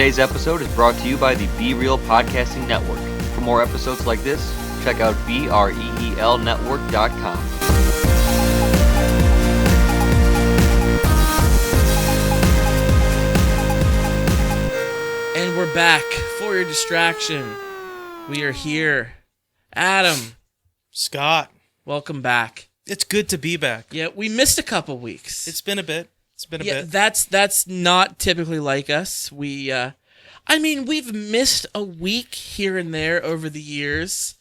Today's episode is brought to you by the Be Real Podcasting Network. For more episodes like this, check out BREELnetwork.com. And we're back for your distraction. We are here. Adam, Scott, welcome back. it's good to be back. Yeah, we missed a couple weeks. It's been a bit. Yeah, that's not typically like us. We've missed a week here and there over the years,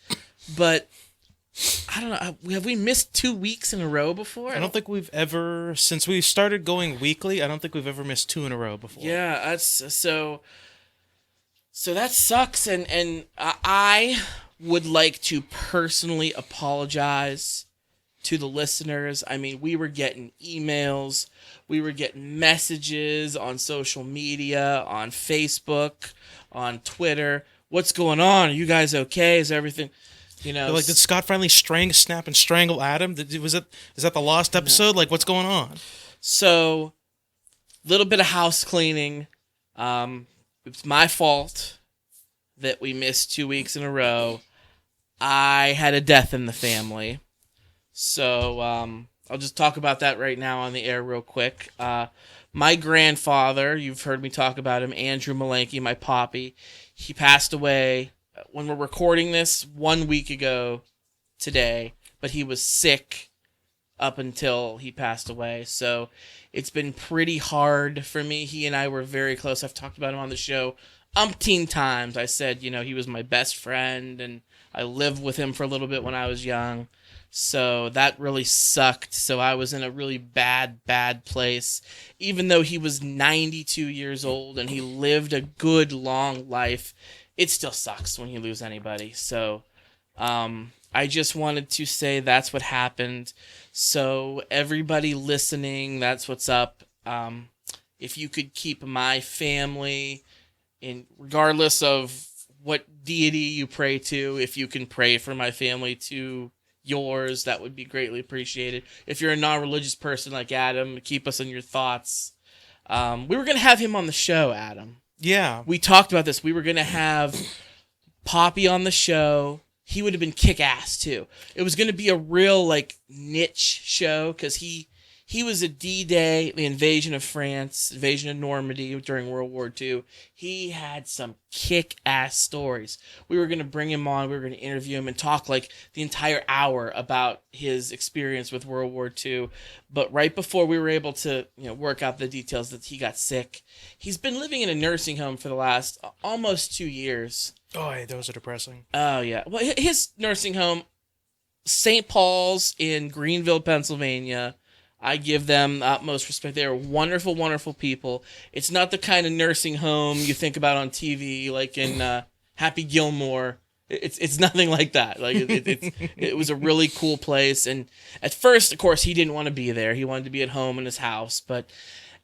but I don't know. Have we missed 2 weeks in a row before? I don't think we've ever, since we started going weekly, I don't think we've ever missed 2 in a row before. Yeah, that's so that sucks, and I would like to personally apologize to the listeners. I mean, we were getting emails, we were getting messages on social media, on Facebook, on Twitter. What's going on? Are you guys okay? Is everything, They're like, did Scott finally snap and strangle Adam? Is that the lost episode? Like, what's going on? So, little bit of house cleaning. It's my fault that we missed 2 weeks in a row. I had a death in the family. So, I'll just talk about that right now on the air real quick. My grandfather, you've heard me talk about him, Andrew Malenke, my poppy, he passed away when we're recording this 1 week ago today, but he was sick up until he passed away. So it's been pretty hard for me. He and I were very close. I've talked about him on the show umpteen times. I said, he was my best friend, and I lived with him for a little bit when I was young. So that really sucked. So I was in a really bad place. Even though he was 92 years old and he lived a good, long life, it still sucks when you lose anybody. So I just wanted to say that's what happened. So everybody listening, that's what's up. If you could keep my family, regardless of what deity you pray to, if you can pray for my family to yours, that would be greatly appreciated. If you're a non-religious person like Adam, keep us in your thoughts. We were going to have him on the show, Adam. Yeah. We talked about this. We were going to have Poppy on the show. He would have been kick-ass, too. It was going to be a real, niche show, because he was at D-Day, the invasion of France, invasion of Normandy during World War II. He had some kick-ass stories. We were going to bring him on. We were going to interview him and talk the entire hour about his experience with World War II. But right before we were able to work out the details, that he got sick. He's been living in a nursing home for the last almost 2 years. Oh, those are depressing. Oh, yeah. Well, his nursing home, St. Paul's in Greenville, Pennsylvania, I give them the utmost respect. They are wonderful, wonderful people. It's not the kind of nursing home you think about on TV, like in Happy Gilmore. It's nothing like that. It was a really cool place. And at first, of course, he didn't want to be there. He wanted to be at home in his house. But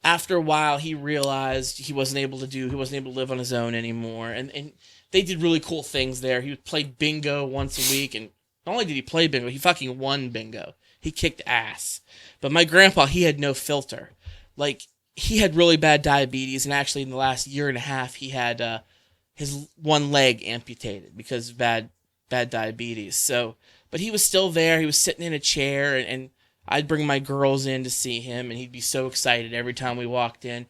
after a while, he realized he wasn't able to live on his own anymore. And they did really cool things there. He played bingo once a week, and not only did he play bingo, he fucking won bingo. He kicked ass. But my grandpa, he had no filter. He had really bad diabetes, and actually in the last year and a half, he had his one leg amputated because of bad diabetes. So, but he was still there. He was sitting in a chair, and I'd bring my girls in to see him, and he'd be so excited every time we walked in.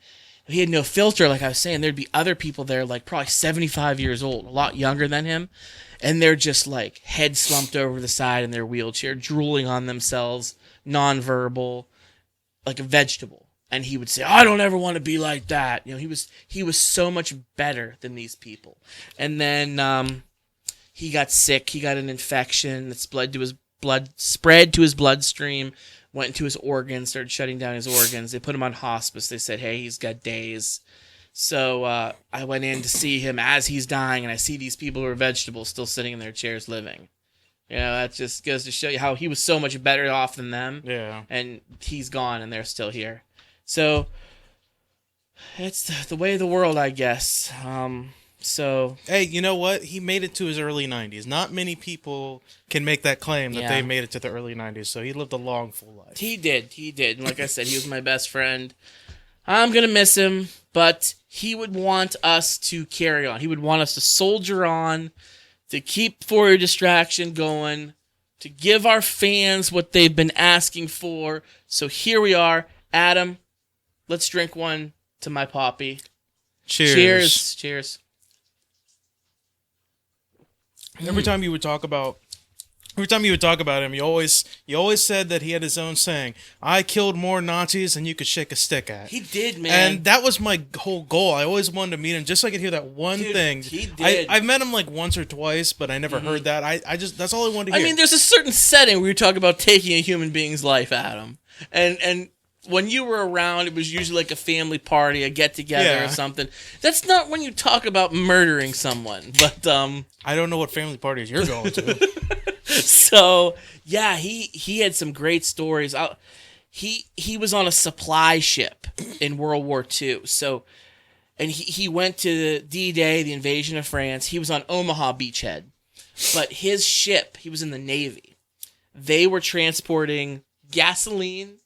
He had no filter, like I was saying. There'd be other people there, probably 75 years old, a lot younger than him, and they're just head slumped over the side in their wheelchair, drooling on themselves, nonverbal, like a vegetable. And he would say, I don't ever want to be like that. He was so much better than these people. And then he got sick. He got an infection that spread to his bloodstream, went into his organs, started shutting down his organs. They put him on hospice. They said, hey, he's got days. So I went in to see him as he's dying, and I see these people who are vegetables still sitting in their chairs living. That just goes to show you how he was so much better off than them. Yeah. And he's gone, and they're still here. So it's the way of the world, I guess. Hey, you know what? He made it to his early 90s. Not many people can make that claim that they made it to the early 90s, so he lived a long, full life. He did. And like I said, he was my best friend. I'm going to miss him, but he would want us to carry on. He would want us to soldier on, to keep For Your Distraction going, to give our fans what they've been asking for. So here we are. Adam, let's drink one to my Poppy. Cheers. Cheers. Every time you would talk about him, you always said that he had his own saying. I killed more Nazis than you could shake a stick at. He did, man. And that was my whole goal. I always wanted to meet him just so I could hear that one thing. He did. I've met him like once or twice, but I never heard that. I just that's all I wanted to hear. I mean, there's a certain setting where you talk about taking a human being's life, Adam. And when you were around, it was usually like a family party, a get-together or something. That's not when you talk about murdering someone. But I don't know what family parties you're going to. So, yeah, he had some great stories. He was on a supply ship in World War II. So, and he went to D-Day, the invasion of France. He was on Omaha beachhead. But his ship, he was in the Navy. They were transporting gasoline,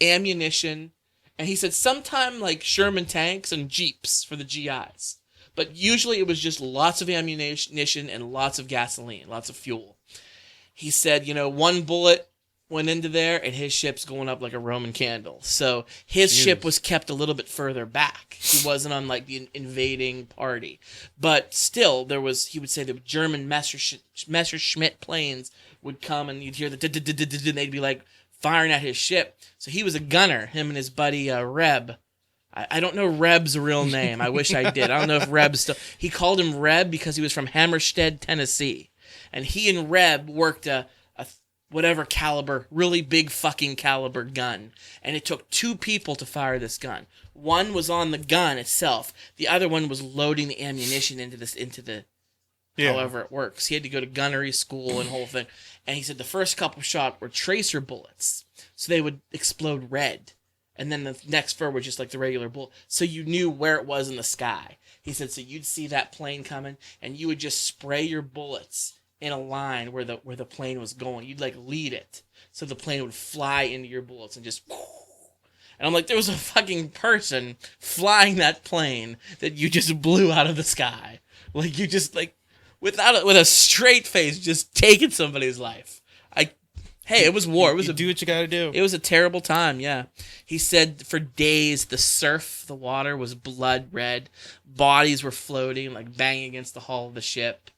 ammunition, and he said sometime like Sherman tanks and Jeeps for the GIs. But usually it was just lots of ammunition and lots of gasoline, lots of fuel. He said, one bullet went into there and his ship's going up like a Roman candle. So his ship was kept a little bit further back. He wasn't on like the invading party. But still, he would say the German Messerschmitt planes would come and you'd hear the and they'd be like firing at his ship. So he was a gunner, him and his buddy Reb. I don't know Reb's real name. I wish I did. I don't know if Reb still... He called him Reb because he was from Hammerstead, Tennessee. And he and Reb worked a whatever caliber, really big fucking caliber gun. And it took 2 people to fire this gun. One was on the gun itself. The other one was loading the ammunition into the however it works. He had to go to gunnery school and whole thing. And he said the first couple shot were tracer bullets. So they would explode red. And then the next four were just like the regular bullet. So you knew where it was in the sky. He said, so you'd see that plane coming and you would just spray your bullets in a line where the plane was going. You'd like lead it. So the plane would fly into your bullets and just... And I'm like, there was a fucking person flying that plane that you just blew out of the sky. Like you just like, with a straight face, just taking somebody's life. Hey, it was war. It was do what you gotta do. It was a terrible time, yeah. He said for days the water was blood red. Bodies were floating, like banging against the hull of the ship.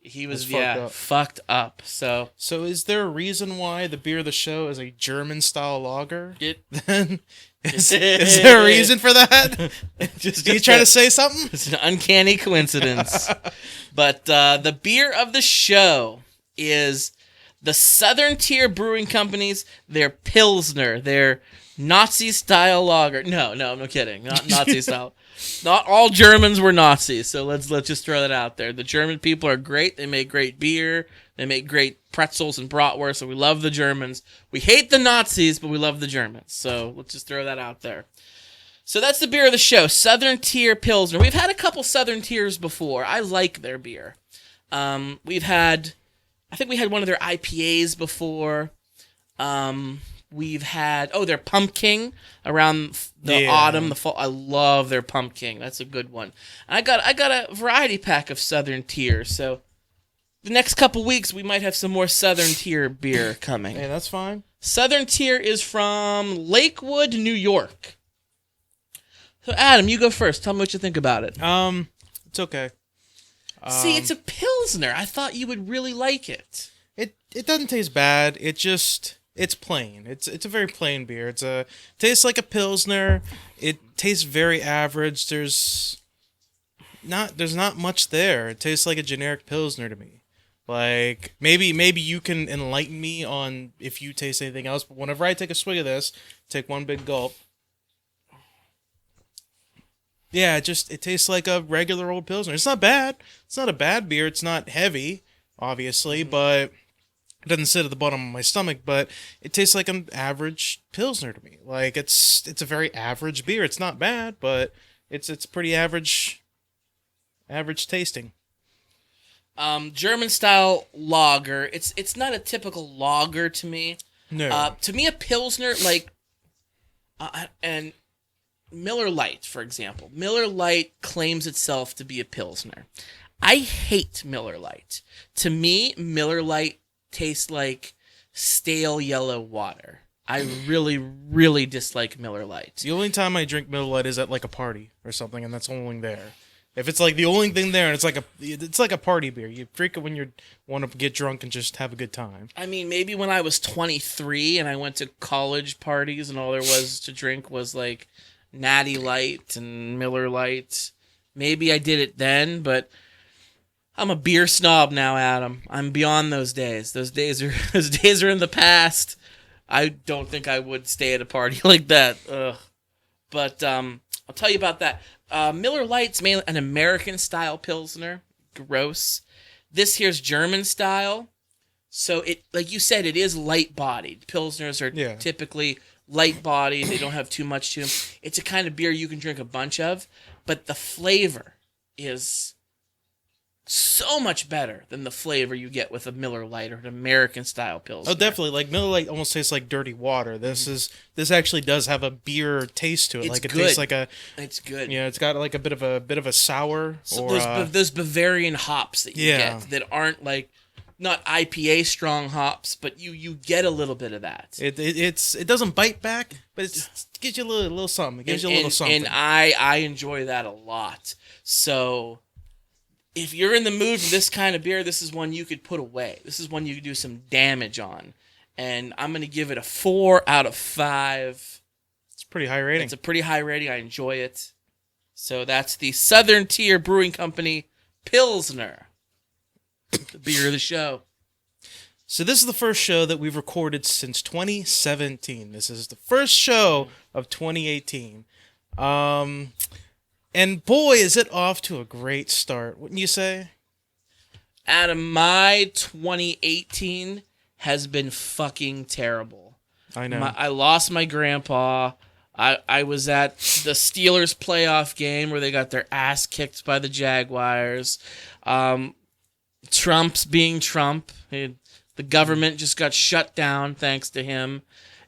He was fucked up. So is there a reason why the beer of the show is a German style lager? Then is there a reason for that? Are you trying to say something? It's an uncanny coincidence. But the beer of the show is the Southern Tier Brewing Company's, their Pilsner, their Nazi-style lager. No, I'm not kidding. Not Nazi-style. Not all Germans were Nazis, so let's just throw that out there. The German people are great. They make great beer. They make great pretzels and bratwurst, so we love the Germans. We hate the Nazis, but we love the Germans. So let's just throw that out there. So that's the beer of the show, Southern Tier Pilsner. We've had a couple Southern Tiers before. I like their beer. I think we had one of their IPAs before. We've had their Pumpkin around the autumn, the fall. I love their Pumpkin. That's a good one. I got a variety pack of Southern Tier. So the next couple weeks we might have some more Southern Tier beer coming. Hey, that's fine. Southern Tier is from Lakewood, New York. So Adam, you go first. Tell me what you think about it. It's okay. See, it's a Pilsner. I thought you would really like it. It doesn't taste bad. It's plain. It's a very plain beer. It tastes like a Pilsner. It tastes very average. There's not much there. It tastes like a generic Pilsner to me. Like maybe you can enlighten me on if you taste anything else, but whenever I take a swig of this, take one big gulp. Yeah, it tastes like a regular old Pilsner. It's not bad. It's not a bad beer. It's not heavy, obviously, but it doesn't sit at the bottom of my stomach, but it tastes like an average Pilsner to me. Like it's a very average beer. It's not bad, but it's pretty average tasting. German style lager. It's not a typical lager to me. No. To me a Pilsner and Miller Lite, for example. Miller Lite claims itself to be a Pilsner. I hate Miller Lite. To me, Miller Lite tastes like stale yellow water. I really, really dislike Miller Lite. The only time I drink Miller Lite is at like a party or something, and that's only there. If it's like the only thing there, and it's like a party beer. You drink it when you want to get drunk and just have a good time. I mean, maybe when I was 23 and I went to college parties and all there was to drink was like Natty Light and Miller Lite. Maybe I did it then, but I'm a beer snob now, Adam. I'm beyond those days. Those days are in the past. I don't think I would stay at a party like that. Ugh. But I'll tell you about that. Miller Lite's mainly an American-style Pilsner. Gross. This here's German-style. So, it, like you said, it is light-bodied. Pilsners are typically light-bodied. They don't have too much to them. It's a kind of beer you can drink a bunch of. But the flavor is so much better than the flavor you get with a Miller Lite or an American-style Pilsner. Oh, definitely. Like Miller Lite almost tastes like dirty water. This actually does have a beer taste to it. It's like it good. tastes like a. It's good. Yeah, it's got like a bit of a sour. So or those Bavarian hops that you get that aren't like not IPA strong hops, but you get a little bit of that. It doesn't bite back, but it gives you a little something. It gives you a little something. And I enjoy that a lot. So if you're in the mood for this kind of beer, this is one you could put away. This is one you could do some damage on. And I'm going to give it a 4 out of 5. It's a pretty high rating. It's a pretty high rating. I enjoy it. So that's the Southern Tier Brewing Company Pilsner, the beer of the show. So this is the first show that we've recorded since 2017. This is the first show of 2018. And boy, is it off to a great start, wouldn't you say? Adam, my 2018 has been fucking terrible. I know. I lost my grandpa. I was at the Steelers playoff game where they got their ass kicked by the Jaguars. Trump's being Trump. The government just got shut down thanks to him.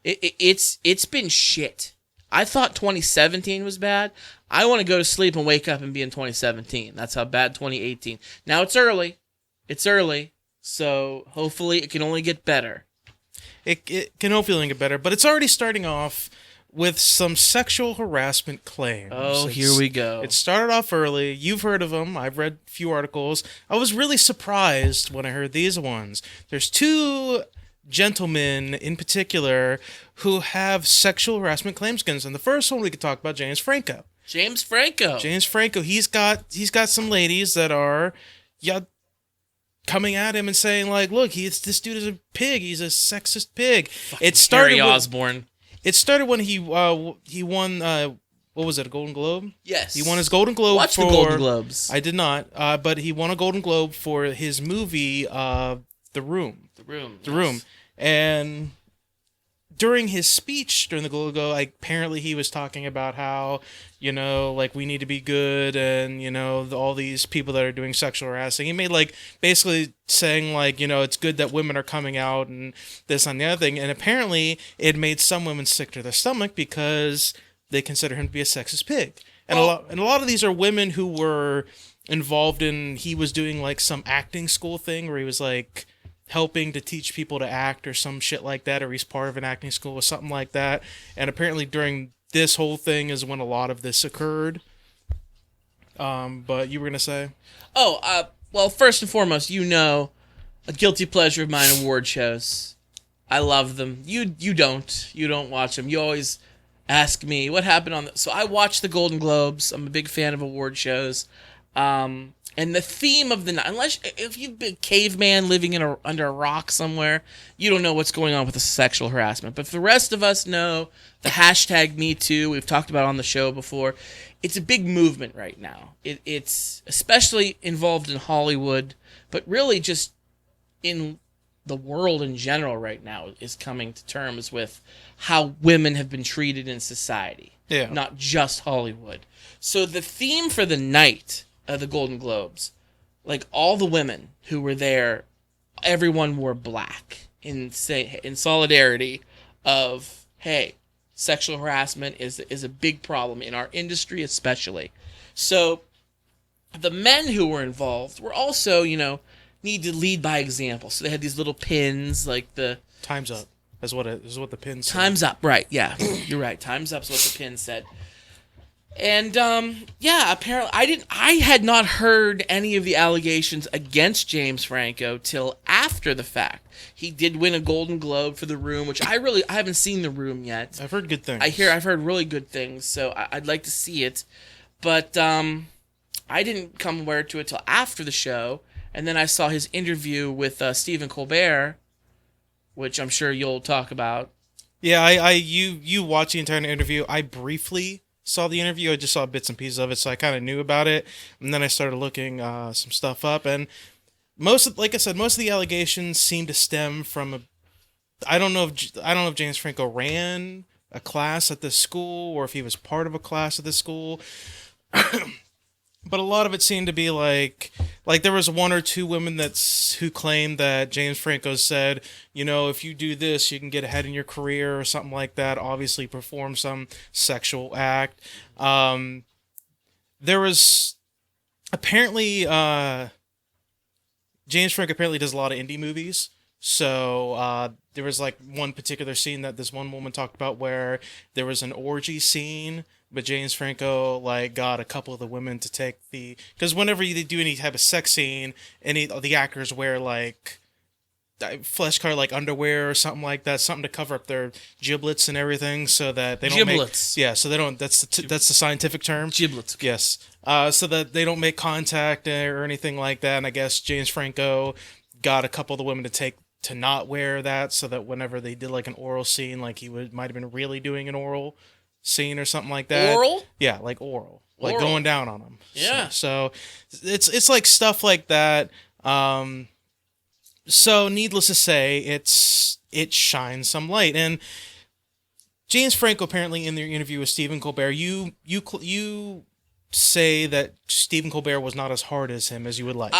It's been shit. I thought 2017 was bad. I want to go to sleep and wake up and be in 2017. That's how bad 2018. Now it's early. It's early. So hopefully it can only get better. It can hopefully get better, but it's already starting off with some sexual harassment claims. Oh, here we go. It started off early. You've heard of them. I've read a few articles. I was really surprised when I heard these ones. There's 2 gentlemen in particular who have sexual harassment claims against them. The first one we could talk about, James Franco. James Franco. He's got some ladies that are coming at him and saying like, look, this dude is a pig. He's a sexist pig. It started Harry Osborn. It started when he won what was it, a Golden Globe? Yes. He won his Golden Globe Watch the Golden Globes. I did not, but he won a Golden Globe for his movie The Room. The Room. And during his speech during the Golden Globe, apparently he was talking about how, like we need to be good and, all these people that are doing sexual harassing. He made basically saying it's good that women are coming out and this and the other thing. And apparently it made some women sick to their stomach because they consider him to be a sexist pig. And a lot of these are women who were involved in, he was doing some acting school thing where he was helping to teach people to act or some shit like that, or he's part of an acting school or something like that. And apparently during this whole thing is when a lot of this occurred. But you were going to say? Well, first and foremost, a guilty pleasure of mine, award shows. I love them. You don't. You don't watch them. You always ask me, what happened on So I watch the Golden Globes. I'm a big fan of award shows. And the theme of the night, if you've been a caveman living under a rock somewhere, you don't know what's going on with the sexual harassment. But the rest of us know the hashtag #MeToo. We've talked about it on the show before. It's a big movement right now. It's especially involved in Hollywood, but really just in the world in general right now is coming to terms with how women have been treated in society. Yeah. Not just Hollywood. So the theme for the night of the Golden Globes, all the women who were there, everyone wore black in solidarity of, hey, sexual harassment is a big problem in our industry, especially. So the men who were involved were also, need to lead by example. So they had these little pins, like the Time's up. Is what the pin said. "Time's up." Right? Yeah, you're right. "Time's up" is what the pin said. And apparently I had not heard any of the allegations against James Franco till after the fact. He did win a Golden Globe for The Room, which I haven't seen The Room yet. I've heard good things. I've heard really good things, so I'd like to see it. But I didn't come aware to it till after the show, and then I saw his interview with Stephen Colbert, which I'm sure you'll talk about. Yeah, you watched the entire interview. I briefly saw the interview. I just saw bits and pieces of it, so I kind of knew about it. And then I started looking some stuff up, and most of the allegations seem to stem from I don't know if James Franco ran a class at this school or if he was part of a class at this school. But a lot of it seemed to be like there was one or two women who claimed that James Franco said, if you do this, you can get ahead in your career or something like that. Obviously, perform some sexual act. There was apparently James Franco apparently does a lot of indie movies. So there was like one particular scene that this one woman talked about where there was an orgy scene. But James Franco got a couple of the women to take because whenever you do any type of sex scene, any of the actors wear flesh colored underwear or something like that, something to cover up their giblets and everything, so that they don't Giblets. so they don't. That's the scientific term. Giblets. Yes. So that they don't make contact or anything like that. And I guess James Franco got a couple of the women to not wear that, so that whenever they did an oral scene, he might have been really doing an oral scene or something like that. Oral? Yeah, oral. Going down on them. Yeah. So it's stuff like that. So needless to say, it shines some light. And James Franco apparently in their interview with Stephen Colbert, you say that Stephen Colbert was not as hard as him as you would like.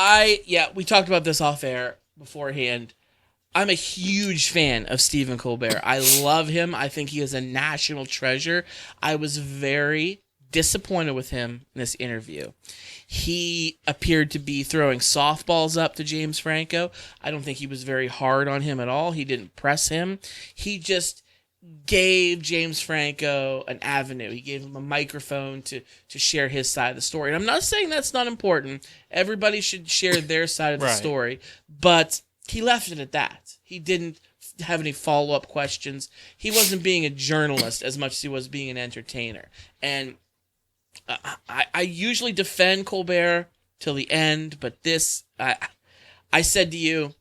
We talked about this off air beforehand. I'm a huge fan of Stephen Colbert. I love him. I think he is a national treasure. I was very disappointed with him in this interview. He appeared to be throwing softballs up to James Franco. I don't think he was very hard on him at all. He didn't press him. He just gave James Franco an avenue. He gave him a microphone to share his side of the story. And I'm not saying that's not important. Everybody should share their side of the story. But he left it at that. He didn't have any follow-up questions. He wasn't being a journalist as much as he was being an entertainer. And I usually defend Colbert till the end, but this, I said to you,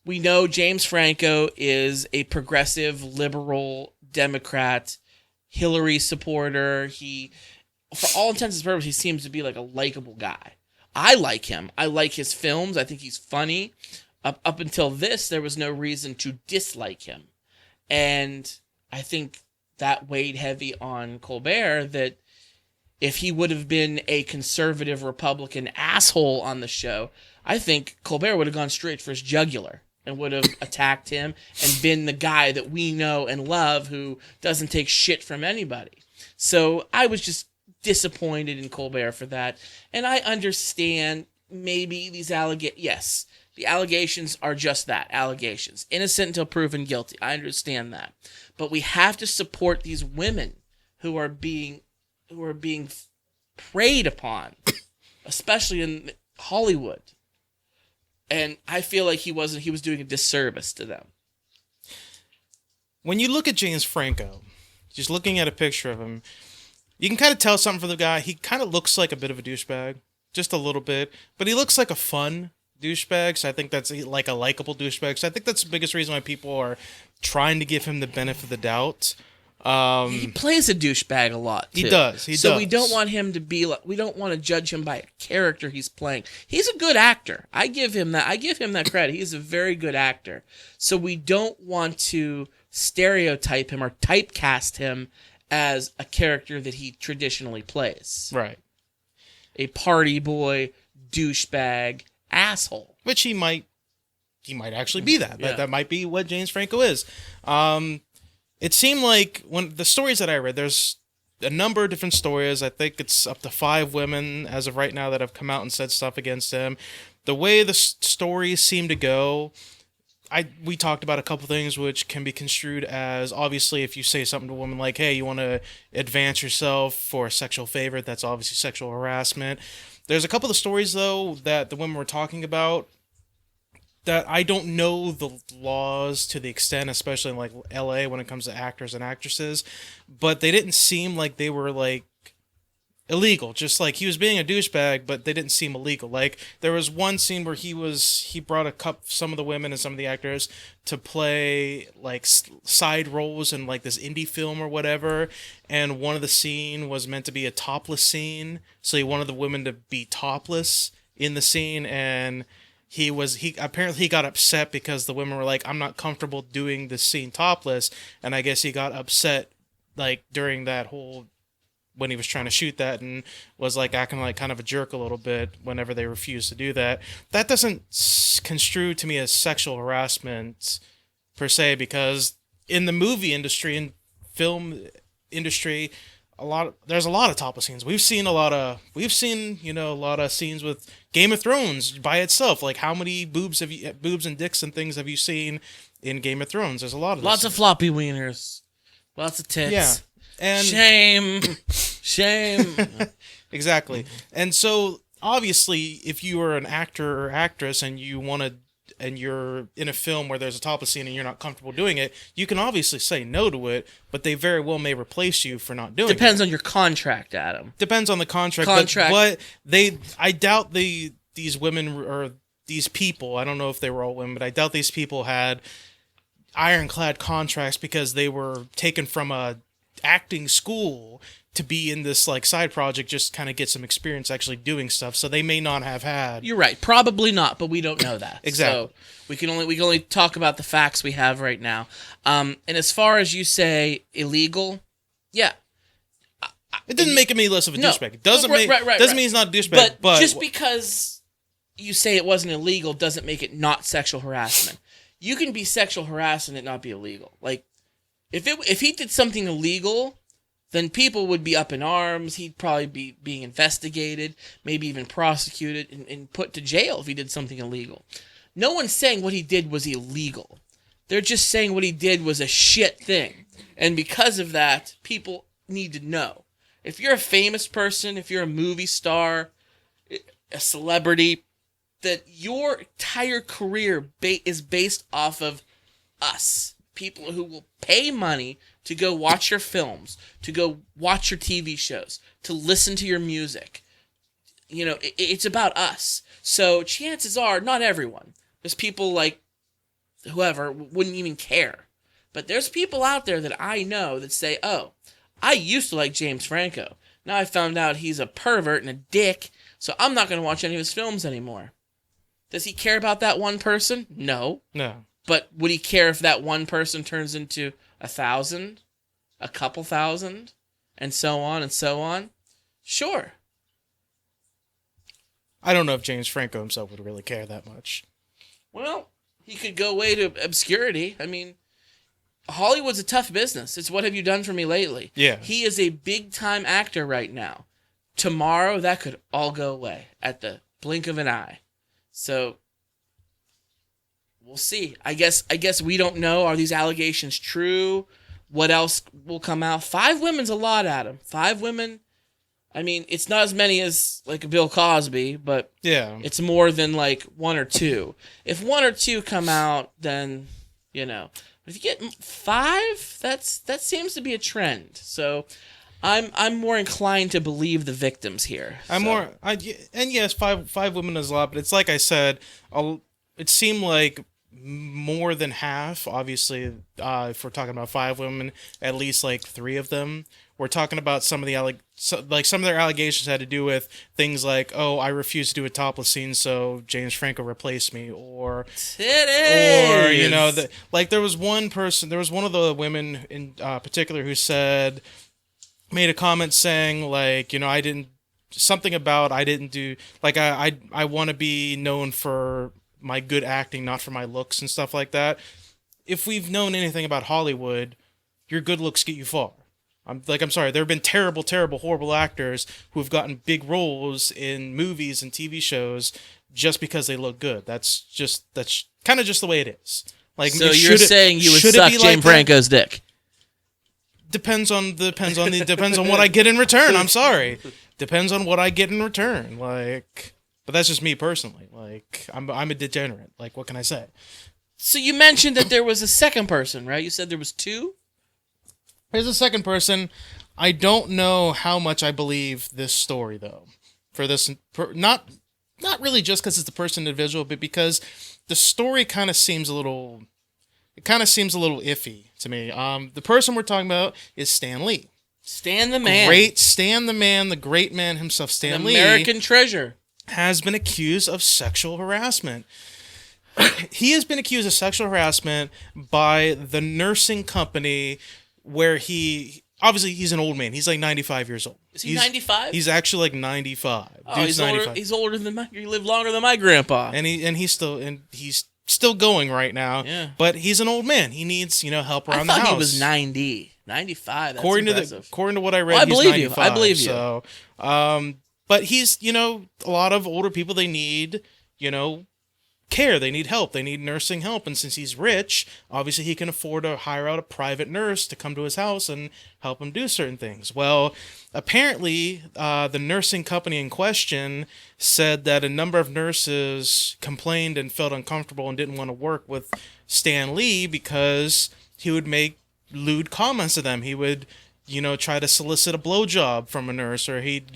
we know James Franco is a progressive, liberal, Democrat, Hillary supporter. He, for all intents and purposes, he seems to be a likable guy. I like him. I like his films. I think he's funny. Up until this, there was no reason to dislike him. And I think that weighed heavy on Colbert, that if he would have been a conservative Republican asshole on the show, I think Colbert would have gone straight for his jugular and would have attacked him and been the guy that we know and love who doesn't take shit from anybody. So I was just disappointed in Colbert for that. And I understand maybe these yes, the allegations are just that, allegations. Innocent until proven guilty. I understand that. But we have to support these women who are being preyed upon, especially in Hollywood. And I feel like he was doing a disservice to them. When you look at James Franco, just looking at a picture of him, you can kind of tell something from the guy. He kind of looks like a bit of a douchebag, just a little bit, but he looks like a fun douchebag. So I think that's a likable douchebag. So I think that's the biggest reason why people are trying to give him the benefit of the doubt. He plays a douchebag a lot, too. He does. So we don't want him to be we don't want to judge him by a character he's playing. He's a good actor. I give him that credit. He's a very good actor. So we don't want to stereotype him or typecast him as a character that he traditionally plays. Right. A party boy, douchebag, asshole. Which he might actually be that. Yeah. That might be what James Franco is. it seemed like when the stories that I read, there's a number of different stories. I think it's up to 5 women as of right now that have come out and said stuff against him. The way the stories seem to go, we talked about a couple things which can be construed as, obviously, if you say something to a woman like, hey, you want to advance yourself for a sexual favor, that's obviously sexual harassment. There's a couple of stories, though, that the women were talking about that I don't know the laws to the extent, especially in like LA when it comes to actors and actresses, but they didn't seem like they were like illegal. Just like he was being a douchebag, but they didn't seem illegal. Like there was one scene where he brought some of the women and some of the actors to play like side roles in like this indie film or whatever, and one of the scene was meant to be a topless scene, so he wanted the women to be topless in the scene, and he apparently got upset because the women were like, I'm not comfortable doing this scene topless, and I guess he got upset like during that whole, when he was trying to shoot that, and was like acting like kind of a jerk a little bit whenever they refused to do that. That doesn't construe to me as sexual harassment per se, because in the movie industry and film industry, there's a lot of topless scenes. We've seen a lot of scenes with Game of Thrones by itself. Like how many boobs and dicks and things have you seen in Game of Thrones? There's a lot of lots of floppy wieners, lots of tits. Yeah, and shame. Exactly. And so obviously, if you are an actor or actress and you're in a film where there's a topless scene and you're not comfortable doing it, you can obviously say no to it, but they very well may replace you for not doing it. Depends on your contract, Adam. Depends on the contract. But I doubt these women or these people, I don't know if they were all women, but I doubt these people had ironclad contracts because they were taken from a acting school to be in this like side project, just kind of get some experience actually doing stuff. So they may not have had. You're right, probably not, but we don't know that. Exactly. So we can only talk about the facts we have right now. And as far as you say illegal, yeah, it doesn't make him any less of a douchebag. It doesn't mean he's not a douchebag. But just because you say it wasn't illegal doesn't make it not sexual harassment. You can be sexual harassed and it not be illegal. Like if he did something illegal, then people would be up in arms. He'd probably be being investigated, maybe even prosecuted and put to jail if he did something illegal. No one's saying what he did was illegal. They're just saying what he did was a shit thing. And because of that, people need to know. If you're a famous person, if you're a movie star, a celebrity, that your entire career is based off of us. People who will pay money to go watch your films, to go watch your TV shows, to listen to your music. You know, it's about us. So chances are, not everyone. There's people like whoever wouldn't even care. But there's people out there that I know that say, oh, I used to like James Franco. Now I found out he's a pervert and a dick, so I'm not going to watch any of his films anymore. Does he care about that one person? No. No. But would he care if that one person turns into 1,000, a couple thousand, and so on and so on? Sure. I don't know if James Franco himself would really care that much. Well, he could go away to obscurity. I mean, Hollywood's a tough business. It's what have you done for me lately? Yeah. He is a big-time actor right now. Tomorrow, that could all go away at the blink of an eye. So we'll see. I guess we don't know. Are these allegations true? What else will come out? 5 women's a lot, Adam. 5 women. I mean, it's not as many as like Bill Cosby, but yeah, it's more than like 1 or 2. If 1 or 2 come out, then you know. But if you get 5, that seems to be a trend. So I'm more inclined to believe the victims here. And yes, five women is a lot, but it's like I said, it seemed like more than half. Obviously, if we're talking about 5 women, at least like 3 of them. We're talking about some of the some of their allegations had to do with things like, oh, I refuse to do a topless scene, so James Franco replaced me, or titties. Or you know, there was one of the women in particular who made a comment saying like, you know, I didn't do like I want to be known for my good acting, not for my looks and stuff like that. If we've known anything about Hollywood, your good looks get you far. I'm sorry. There have been terrible, terrible, horrible actors who have gotten big roles in movies and TV shows just because they look good. That's kind of just the way it is. Like, so you're saying you would suck James Franco's dick? Depends on what I get in return. I'm sorry. Depends on what I get in return. Like, but that's just me personally. Like, I'm a degenerate. Like, what can I say? So you mentioned that there was a second person, right? You said there was two? There's a second person. I don't know how much I believe this story, though. For this, not really just because it's the person individual, but because the story kind of seems a little iffy to me. The person we're talking about is Stan Lee. Stan the man. Great Stan the man, the great man himself, Stan Lee. American treasure. Has been accused of sexual harassment. He has been accused of sexual harassment by the nursing company where obviously he's an old man. He's like 95 years old. Is he 95? He's actually like 95. Oh, he's 95. He's older than he lived longer than my grandpa. And he's still going right now. Yeah. But he's an old man. He needs, help around the house. I thought he was 90. 95. That's impressive. According to what I read, I believe he's 95. you. I believe you. So, but he's, a lot of older people, they need, care. They need help. They need nursing help. And since he's rich, obviously he can afford to hire out a private nurse to come to his house and help him do certain things. Well, apparently, the nursing company in question said that a number of nurses complained and felt uncomfortable and didn't want to work with Stan Lee because he would make lewd comments to them. He would, try to solicit a blowjob from a nurse, or he'd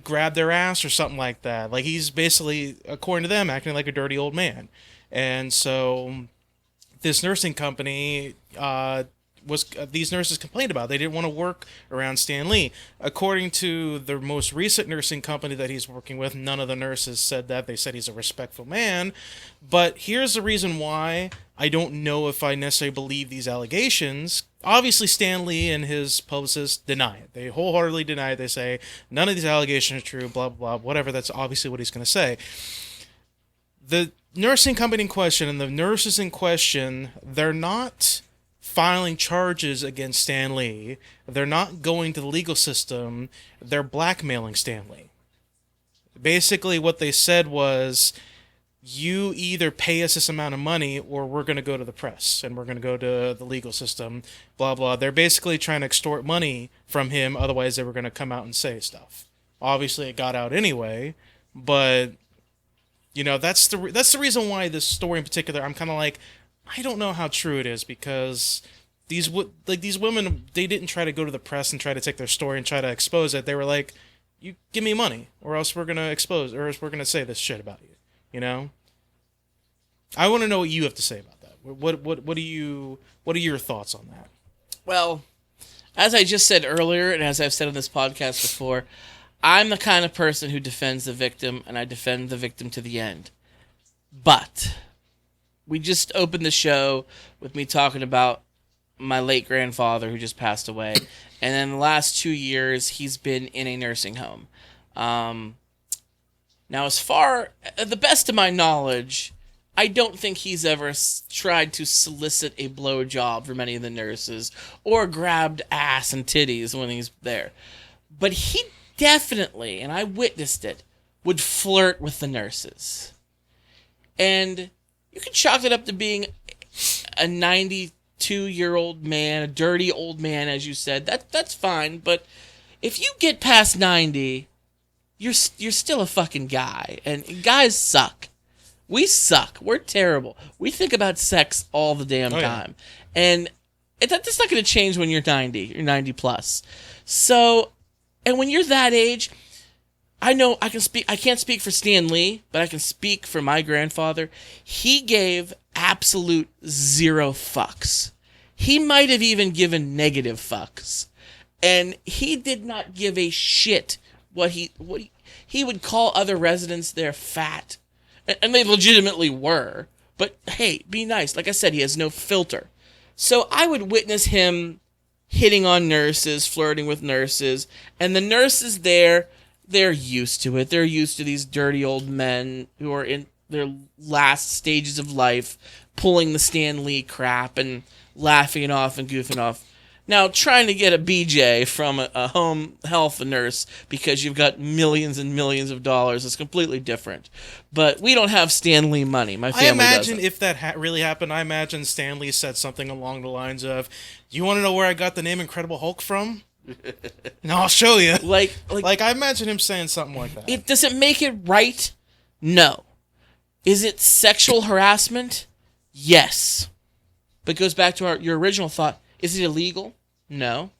grab their ass or something like that. Like, he's basically, according to them, acting like a dirty old man. And so this nursing company these nurses complained about. They didn't want to work around Stan Lee. According to the most recent nursing company that he's working with, none of the nurses said that. They said he's a respectful man. But here's the reason why I don't know if I necessarily believe these allegations. Obviously, Stan Lee and his publicists deny it. They wholeheartedly deny it. They say, none of these allegations are true, blah, blah, blah, whatever. That's obviously what he's going to say. The nursing company in question and the nurses in question, they're not filing charges against Stan Lee. They're not going to the legal system. They're blackmailing Stan Lee. Basically, what they said was, you either pay us this amount of money or we're going to go to the press and we're going to go to the legal system, blah, blah. They're basically trying to extort money from him. Otherwise, they were going to come out and say stuff. Obviously, it got out anyway, but, that's the reason why this story in particular, I'm kind of like, I don't know how true it is, because these women, they didn't try to go to the press and try to take their story and try to expose it. They were like, you give me money or else we're going to expose, or else we're going to say this shit about you. I want to know what you have to say about that. What are your thoughts on that? Well, as I just said earlier, and as I've said on this podcast before, I'm the kind of person who defends the victim, and I defend the victim to the end. But we just opened the show with me talking about my late grandfather who just passed away, and in the last 2 years, he's been in a nursing home. Now, the best of my knowledge, I don't think he's ever tried to solicit a blowjob from any of the nurses or grabbed ass and titties when he's there. But he definitely, and I witnessed it, would flirt with the nurses. And you can chalk it up to being a 92-year-old man, a dirty old man, as you said. That's fine, but if you get past 90... You're still a fucking guy, and guys suck. We suck. We're terrible. We think about sex all the damn time, and that's not going to change when you're 90. You're 90 plus. So, and when you're that age, I know I can't speak for Stan Lee, but I can speak for my grandfather. He gave absolute zero fucks. He might have even given negative fucks, and he did not give a shit. What he would call other residents there fat, and they legitimately were. But hey, be nice. Like I said, he has no filter. So I would witness him hitting on nurses, flirting with nurses, and the nurses there, they're used to it. They're used to these dirty old men who are in their last stages of life pulling the Stan Lee crap, and laughing it off and goofing off. Now, trying to get a BJ from a home health nurse because you've got millions and millions of dollars is completely different. But we don't have Stan Lee money. My family I imagine doesn't. if that really happened, I imagine Stan Lee said something along the lines of, "You want to know where I got the name Incredible Hulk from? No, I'll show you." Like I imagine him saying something like that. does it make it right? No. Is it sexual harassment? Yes. But it goes back to your original thought. Is it illegal? No.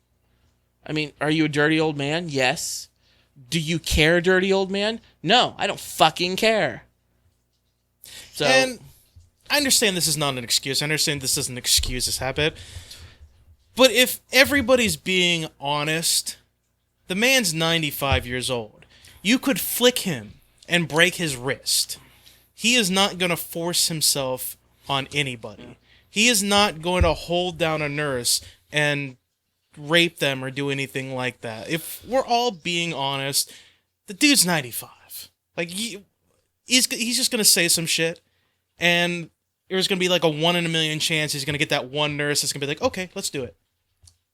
I mean, are you a dirty old man? Yes. Do you care, dirty old man? No, I don't fucking care. So, And I understand this is not an excuse. I understand this doesn't excuse this habit. But if everybody's being honest, the man's 95 years old. You could flick him and break his wrist. He is not going to force himself on anybody. He is not going to hold down a nurse and rape them or do anything like that. If we're all being honest, the dude's 95. Like, he's just going to say some shit, and there's going to be like a 1 in a million chance he's going to get that one nurse that's going to be like, okay, let's do it.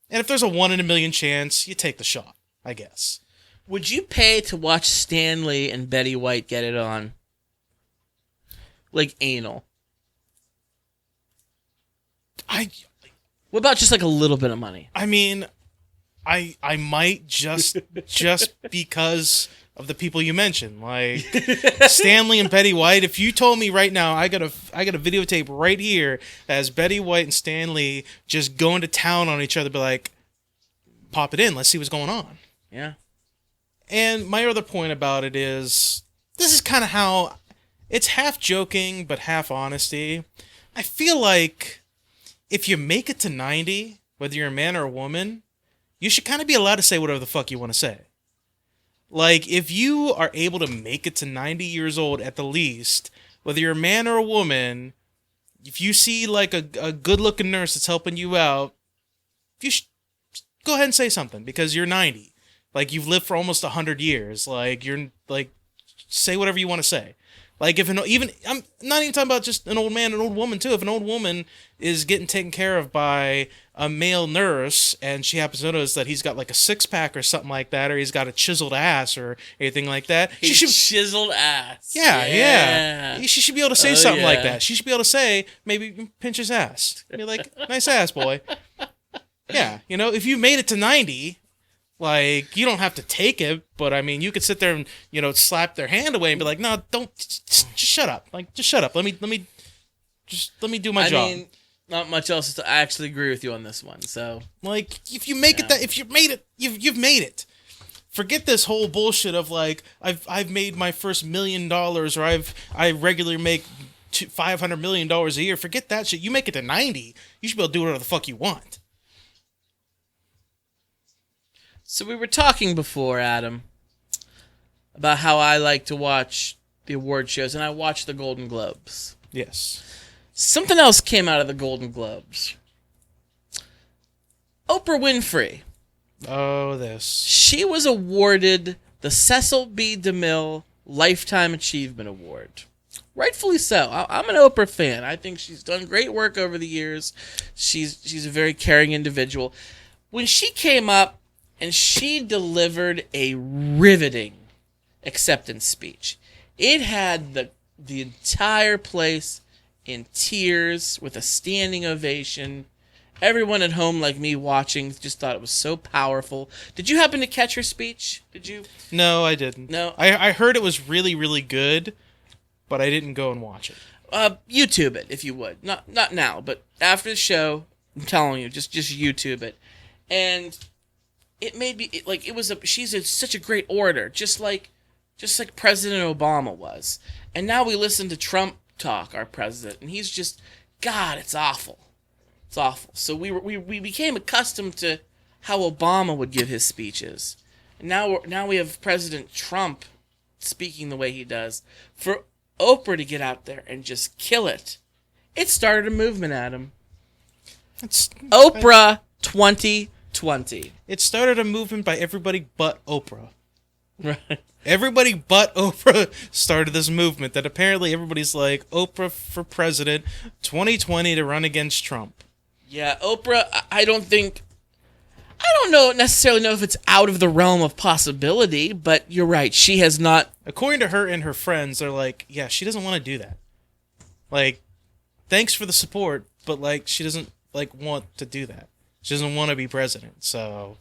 And if there's a 1 in a million chance, you take the shot, I guess. would you pay to watch Stan Lee and Betty White get it on? Like anal. What about just like a little bit of money? I mean, I might just because of the people you mentioned, like Stanley and Betty White. If you told me right now, I got a videotape right here as Betty White and Stanley just going to town on each other, be like, pop it in, let's see what's going on. Yeah. And my other point about it is, this is kind of how it's half joking but half honesty. I feel like if you make it to 90, whether you're a man or a woman, you should kind of be allowed to say whatever the fuck you want to say. Like, if you are able to make it to 90 years old at the least, whether you're a man or a woman, if you see like a good-looking nurse that's helping you out, you should go ahead and say something, because you're 90. Like, you've lived for almost 100 years. Like, you're like, say whatever you want to say. Like, if I'm not even talking about just an old man, an old woman too. If an old woman is getting taken care of by a male nurse and she happens to notice that he's got like a 6-pack or something like that, or he's got a chiseled ass or anything like that, she should chiseled ass. Yeah. She should be able to say something like that. She should be able to say, maybe pinch his ass. Be like, nice ass, boy. Yeah, you know, if you made it to 90, like, you don't have to take it, but I mean, you could sit there and, you know, slap their hand away and be like, no, don't, just shut up. Like, just shut up. Let me do my job. I mean, not much else. I actually agree with you on this one. So, like, if you make it, if you've made it, you've made it. Forget this whole bullshit of like, I've made my first $1 million, or I regularly make $500 million a year. Forget that shit. You make it to 90, you should be able to do whatever the fuck you want. So we were talking before, Adam, about how I like to watch the award shows, and I watch the Golden Globes. Yes. Something else came out of the Golden Globes. Oprah Winfrey. Oh, this. She was awarded the Cecil B. DeMille Lifetime Achievement Award. Rightfully so. I'm an Oprah fan. I think she's done great work over the years. She's a very caring individual. When she came up, and she delivered a riveting acceptance speech. It had the entire place in tears with a standing ovation. Everyone at home, like me watching, just thought it was so powerful. Did you happen to catch her speech? Did you? No, I didn't. No? I heard it was really, really good, but I didn't go and watch it. YouTube it, if you would. Not now, but after the show, I'm telling you, just YouTube it. And it made me she's such a great orator, just like President Obama was. And now we listen to Trump talk, our president, and he's just, God, it's awful. It's awful. So we became accustomed to how Obama would give his speeches. And now we have President Trump speaking the way he does. For Oprah to get out there and just kill it, it started a movement, Adam. It's Oprah 2020. It started a movement by everybody but Oprah. Right. Everybody but Oprah started this movement that apparently everybody's like, Oprah for president 2020 to run against Trump. Yeah, Oprah, I don't necessarily know if it's out of the realm of possibility, but you're right. She has not. According to her and her friends, they're like, yeah, she doesn't want to do that. Like, thanks for the support, but like, she doesn't like want to do that. She doesn't want to be president. So,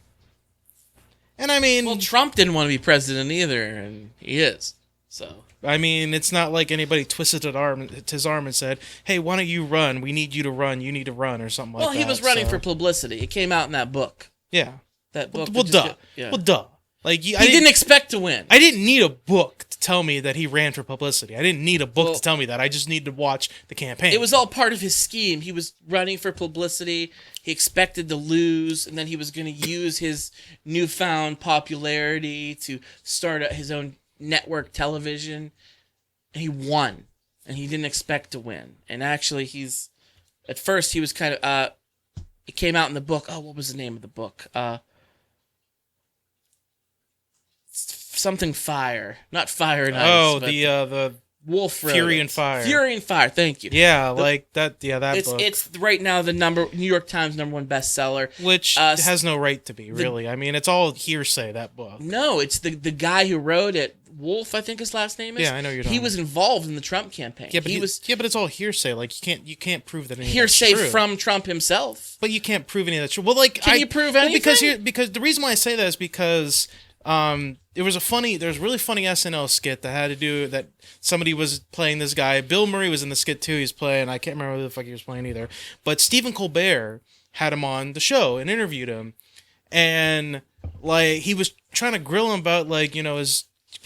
and I mean, Well, Trump didn't want to be president either, and he is. So. I mean, it's not like anybody twisted his arm and said, "Hey, why don't you run? We need you to run. You need to run," or something like that. Well, he was running so. for publicity. It came out in that book. Yeah. That book. Well, duh. Yeah. Well, duh. Like He didn't expect to win. I didn't need a book to tell me that he ran for publicity. I didn't need a book to tell me that. I just needed to watch the campaign. It was all part of his scheme. He was running for publicity. He expected to lose, and then he was going to use his newfound popularity to start his own network television. And he won, and he didn't expect to win. And actually, at first he was kind of. It came out in the book. Oh, what was the name of the book? Something Fire, not Fire and Ice. Oh, but the Wolf wrote Fury it. and Fire. Fury and Fire. Thank you. Yeah, like that. Yeah, that book. It's right now the New York Times #1 bestseller. Which has no right to be, really. I mean, it's all hearsay, that book. No, it's the guy who wrote it. Wolf, I think his last name is. Yeah, I know you're talking. He was involved in the Trump campaign. Yeah, but he was but it's all hearsay. Like you can't prove that any hearsay of that's true. from Trump himself. But you can't prove any of that's true. Well, like Can you prove anything? Because the reason why I say that is because there was a really funny SNL skit that had to do that somebody was playing this guy. Bill Murray was in the skit too. He's playing. I can't remember who the fuck he was playing either. But Stephen Colbert had him on the show and interviewed him, and like he was trying to grill him about like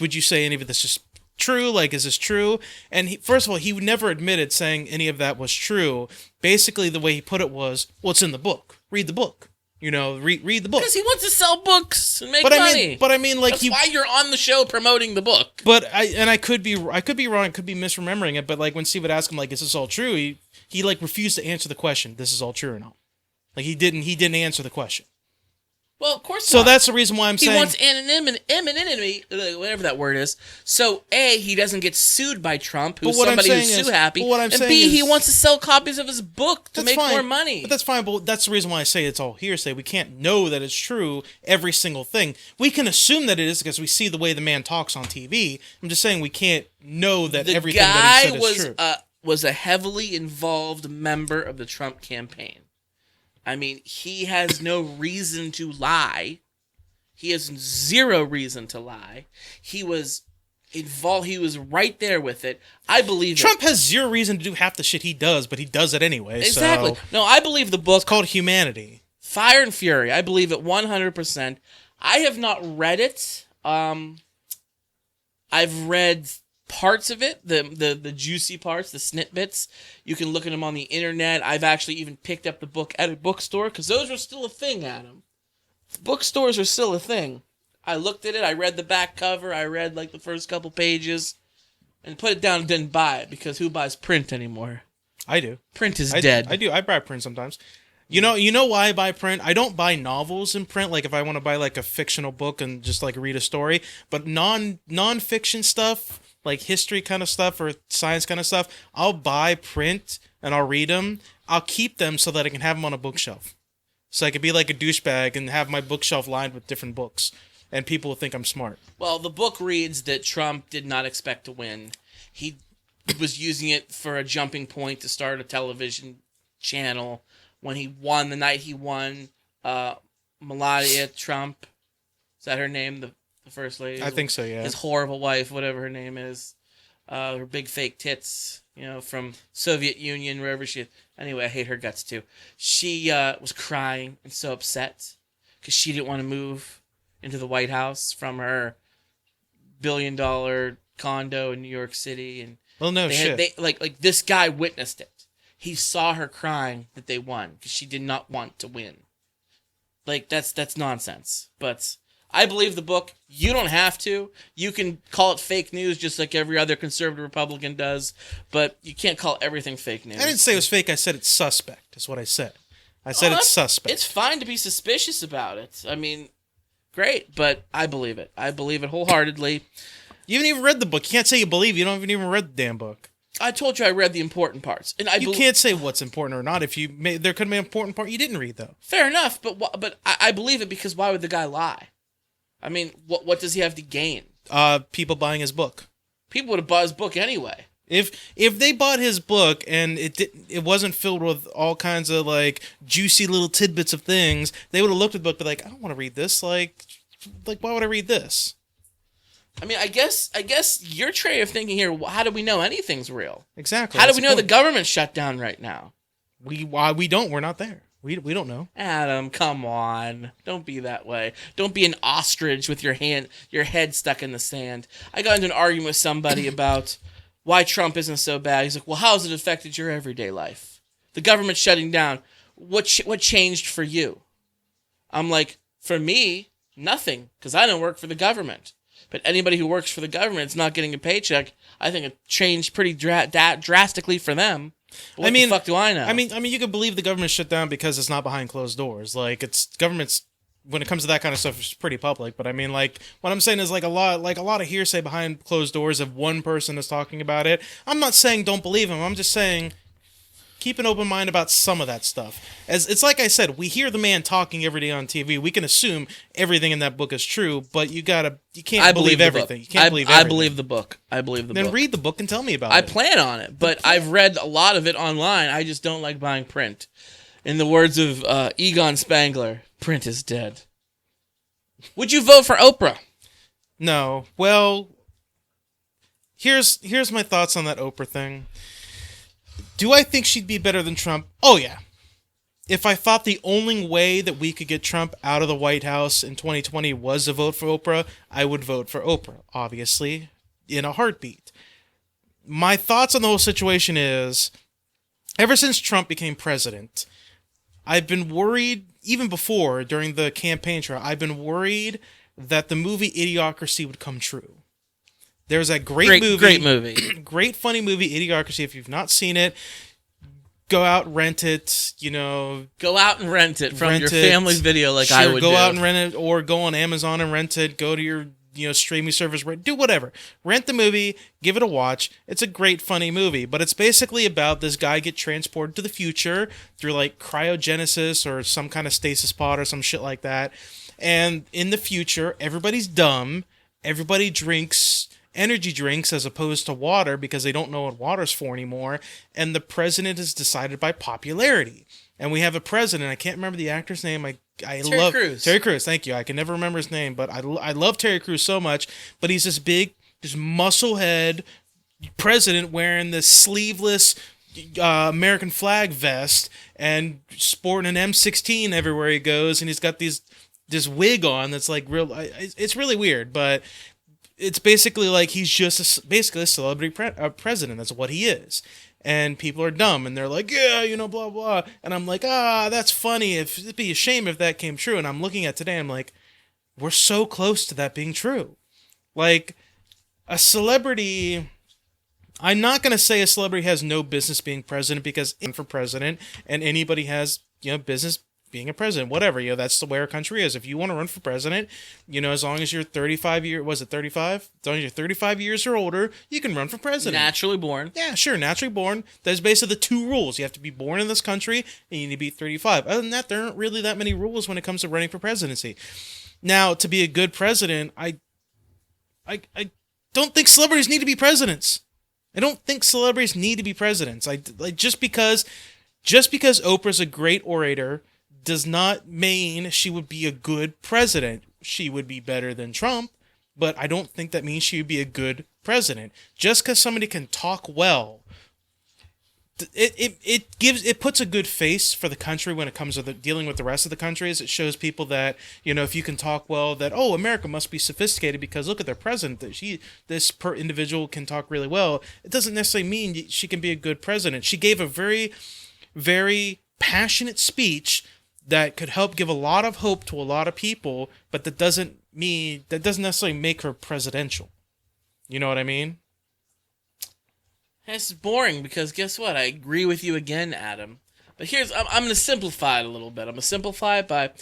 would you say any of this is true? Like, is this true? And first of all, he never admitted saying any of that was true. Basically, the way he put it was, well, it's in the book. Read the book. Read the book. Because he wants to sell books and make money. I mean, like that's why you're on the show promoting the book. But I could be wrong. I could be misremembering it. But like when Steve would ask him, like, is this all true? He like refused to answer the question. This is all true or not? Like he didn't answer the question. Well, of course so not. that's the reason why I'm saying he wants anonymity, whatever that word is. So A, he doesn't get sued by Trump, who's somebody who's sue happy. And B, he wants to sell copies of his book to make more money. But that's fine. But that's the reason why I say it's all hearsay. We can't know that it's true every single thing. We can assume that it is because we see the way the man talks on TV. I'm just saying we can't know that everything that he said is true. Was a heavily involved member of the Trump campaign. I mean, he has no reason to lie. He has zero reason to lie. He was involved. He was right there with it. I believe Trump has zero reason to do half the shit he does, but he does it anyway. Exactly. So. No, I believe the book. It's called Humanity. Fire and Fury. I believe it 100%. I have not read it. I've read parts of it, the juicy parts, the snippets. You can look at them on the internet. I've actually even picked up the book at a bookstore because those are still a thing, Adam. Bookstores are still a thing. I looked at it. I read the back cover. I read like the first couple pages and put it down and didn't buy it because who buys print anymore? I do. Print is dead. I do. I buy print sometimes. You know why I buy print? I don't buy novels in print. Like if I want to buy like a fictional book and just like read a story, but non-fiction stuff, like history kind of stuff or science kind of stuff, I'll buy print and I'll read them. I'll keep them so that I can have them on a bookshelf. So I could be like a douchebag and have my bookshelf lined with different books. And people will think I'm smart. Well, the book reads that Trump did not expect to win. He was using it for a jumping point to start a television channel. When he won, the night he won, Melania Trump, is that her name, the first lady? I think so, yeah. His horrible wife, whatever her name is, her big fake tits, from Soviet Union, wherever she is. Anyway, I hate her guts too. She was crying and so upset because she didn't want to move into the White House from her $1 billion condo in New York City. And well, no shit. Like this guy witnessed it. He saw her crying that they won because she did not want to win. Like, that's nonsense. But I believe the book. You don't have to. You can call it fake news just like every other conservative Republican does. But you can't call everything fake news. I didn't say it was fake. I said it's suspect is what I said. I said it's suspect. It's fine to be suspicious about it. I mean, great. But I believe it. I believe it wholeheartedly. You haven't even read the book. You can't say you believe. You don't even read the damn book. I told you I read the important parts, and You can't say what's important or not. There could be an important part you didn't read though. Fair enough, but I believe it because why would the guy lie? I mean, what does he have to gain? People buying his book. People would have bought his book anyway. If they bought his book and it wasn't filled with all kinds of like juicy little tidbits of things, they would have looked at the book and be like, I don't want to read this. Like why would I read this? I mean, I guess your tray of thinking here. How do we know anything's real? Exactly. How do we know the government's shut down right now? We don't. We're not there. We don't know. Adam, come on. Don't be that way. Don't be an ostrich with your head stuck in the sand. I got into an argument with somebody about why Trump isn't so bad. He's like, well, how's it affected your everyday life? The government's shutting down. What changed for you? I'm like, for me, nothing, because I don't work for the government. But anybody who works for the government is not getting a paycheck. I think it changed pretty drastically for them. What the fuck do I know? I mean, you can believe the government shut down because it's not behind closed doors. Like, government's when it comes to that kind of stuff, it's pretty public. But I mean, like, what I'm saying is like a lot of hearsay behind closed doors. If one person is talking about it, I'm not saying don't believe him. I'm just saying keep an open mind about some of that stuff. As it's like I said, we hear the man talking every day on TV. We can assume everything in that book is true, but you can't believe everything. You can't believe everything. I believe the book. Then read the book and tell me about it. I plan on it, but I've read a lot of it online. I just don't like buying print. In the words of Egon Spangler, print is dead. Would you vote for Oprah? No. Well, here's my thoughts on that Oprah thing. Do I think she'd be better than Trump? Oh, yeah. If I thought the only way that we could get Trump out of the White House in 2020 was to vote for Oprah, I would vote for Oprah, obviously, in a heartbeat. My thoughts on the whole situation is, ever since Trump became president, I've been worried, even before, during the campaign trail, I've been worried that the movie Idiocracy would come true. There's a great movie. Great funny movie, Idiocracy. If you've not seen it, go out, rent it, Go out and rent it from your family video like I would do. Go out and rent it, or go on Amazon and rent it. Go to your streaming service, do whatever. Rent the movie, give it a watch. It's a great funny movie, but it's basically about this guy get transported to the future through like cryogenesis or some kind of stasis pod or some shit like that. And in the future, everybody's dumb. Everybody drinks energy drinks as opposed to water because they don't know what water's for anymore. And the president is decided by popularity. And we have a president. I can't remember the actor's name. Terry Crews. Terry Crews. Thank you. I can never remember his name, but I love Terry Crews so much. But he's this big, this muscle head president wearing this sleeveless American flag vest and sporting an M16 everywhere he goes. And he's got this wig on that's like real. It's really weird, but it's basically like he's just basically a celebrity president. That's what he is. And people are dumb, and they're like, yeah, blah, blah. And I'm like, that's funny. It'd be a shame if that came true. And I'm looking at today, I'm like, we're so close to that being true. Like, a celebrity, I'm not going to say a celebrity has no business being president, because for president, and anybody has, business being a president, whatever, that's the way our country is. If you want to run for president, as long as you're 35 years, was it 35? As long as you're 35 years or older, you can run for president. Naturally born. Yeah, sure, naturally born. There's basically the two rules. You have to be born in this country, and you need to be 35. Other than that, there aren't really that many rules when it comes to running for presidency. Now, to be a good president, I don't think celebrities need to be presidents. I don't think celebrities need to be presidents. Just because Oprah's a great orator does not mean she would be a good president. She would be better than Trump, but I don't think that means she would be a good president. Just because somebody can talk well, it puts a good face for the country when it comes to dealing with the rest of the countries. It shows people that, if you can talk well, that, America must be sophisticated because look at their president, that this individual can talk really well. It doesn't necessarily mean she can be a good president. She gave a very, very passionate speech that could help give a lot of hope to a lot of people, but that doesn't necessarily make her presidential. You know what I mean? It's boring because guess what? I agree with you again, Adam. But I'm going to simplify it a little bit. I'm going to simplify it by,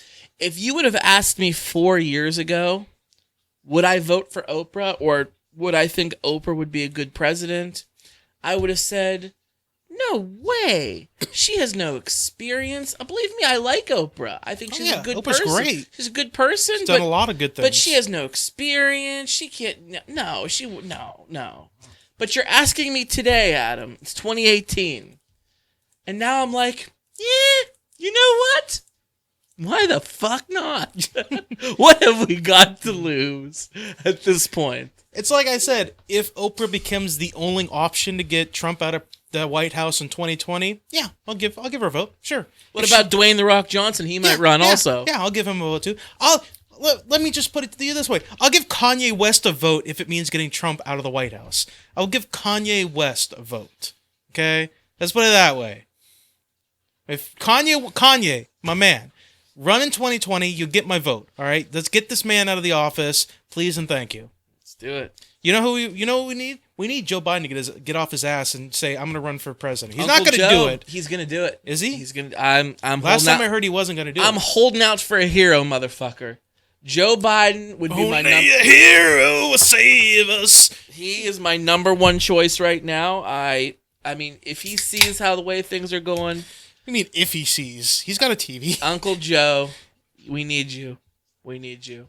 if you would have asked me 4 years ago, would I vote for Oprah or would I think Oprah would be a good president? I would have said, no way. She has no experience. Believe me, I like Oprah. I think she's a good Oprah's person. great. She's a good person. She's done a lot of good things. But she has no experience. She can't. No. But you're asking me today, Adam. It's 2018. And now I'm like, yeah, you know what? Why the fuck not? What have we got to lose at this point? It's like I said, if Oprah becomes the only option to get Trump out of the White House in 2020, yeah, I'll give her a vote. Sure. What about Dwayne "The Rock" Johnson? He might run also. Yeah, I'll give him a vote too. Let me just put it to you this way. I'll give Kanye West a vote if it means getting Trump out of the White House. I'll give Kanye West a vote. Okay? Let's put it that way. If Kanye, my man, run in 2020, you get my vote. All right? Let's get this man out of the office, please and thank you. Let's do it. You know what we need? We need Joe Biden to get off his ass and say, "I'm going to run for president." He's Uncle not going to do it. He's going to do it. Is he? He's going to. I'm Last time I heard he wasn't going to do it. I'm holding out for a hero, motherfucker. Joe Biden would be my number. a hero will save us. He is my number one choice right now. I mean, if he sees how the way things are going, I mean, if he sees, he's got a TV. Uncle Joe, we need you. We need you.